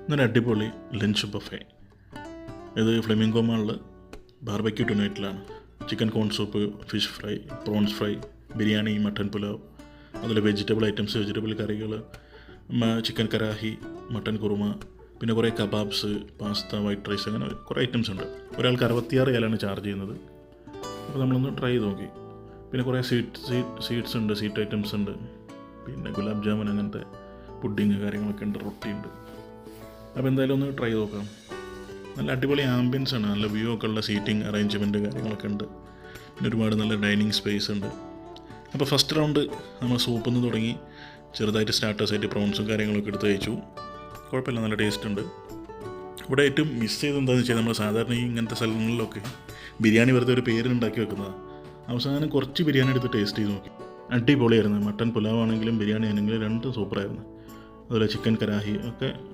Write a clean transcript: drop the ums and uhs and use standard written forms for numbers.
ഇന്നൊരു അടിപൊളി lunch buffet. ഇത് ഫ്ലെമിംഗോ മാളിൽ ബാർബക്യൂ ടുനൈറ്റിലാണ്. Chicken corn soup, fish fry, prawns fry, biryani, mutton pulao, അതിൽ വെജിറ്റബിൾ ഐറ്റംസ്, വെജിറ്റബിൾ കറികൾ, ചിക്കൻ കറാഹി, മട്ടൻ കുറുമ, പിന്നെ കുറേ കബാബ്സ്, പാസ്ത, വൈറ്റ് റൈസ്, അങ്ങനെ കുറേ ഐറ്റംസ് ഉണ്ട്. ഒരാൾക്ക് 66 ചാർജ് ചെയ്യുന്നത്. അപ്പോൾ നമ്മളൊന്ന് ട്രൈ ചെയ്ത് നോക്കി. പിന്നെ കുറേ സ്വീറ്റ്സ് ഉണ്ട്, സ്വീറ്റ് ഐറ്റംസ് ഉണ്ട്, പിന്നെ ഗുലാബ് ജാമുൻ, അങ്ങനത്തെ പുഡിങ് കാര്യങ്ങളൊക്കെ ഉണ്ട്, റൊട്ടി ഉണ്ട്. അപ്പോൾ എന്തായാലും ഒന്ന് ട്രൈ ചെയ്ത് നോക്കാം. നല്ല അടിപൊളി ആംബിയൻസ് ആണ്, നല്ല വ്യൂ ഒക്കെ ഉള്ള സീറ്റിംഗ് അറേഞ്ച്മെൻറ്റ് കാര്യങ്ങളൊക്കെ ഉണ്ട്. പിന്നെ ഒരുപാട് നല്ല ഡൈനിങ് സ്പേസ് ഉണ്ട്. അപ്പോൾ ഫസ്റ്റ് റൗണ്ട് നമ്മൾ സൂപ്പിൽ നിന്ന് തുടങ്ങി ചെറുതായിട്ട് സ്റ്റാർട്ടേഴ്സായിട്ട് പ്രോൺസും കാര്യങ്ങളൊക്കെ എടുത്ത് കഴിച്ചു. കുഴപ്പമില്ല, നല്ല ടേസ്റ്റ് ഉണ്ട്. ഇവിടെ ഏറ്റവും മിസ് ചെയ്ത് എന്താണെന്ന് വെച്ചാൽ നമ്മൾ സാധാരണ ഈ ഇങ്ങനത്തെ സ്ഥലങ്ങളിലൊക്കെ ബിരിയാണി വെറുതെ ഒരു പേരിനുണ്ടാക്കി വെക്കുന്നതാണ്. അവസാനം കുറച്ച് ബിരിയാണി എടുത്ത് ടേസ്റ്റ് ചെയ്ത് നോക്കി. അടിപൊളിയായിരുന്നു. മട്ടൻ പുലാവ് ആണെങ്കിലും ബിരിയാണി ആണെങ്കിലും രണ്ടും സൂപ്പറായിരുന്നു. അതുപോലെ ചിക്കൻ കറാഹി ഒക്കെ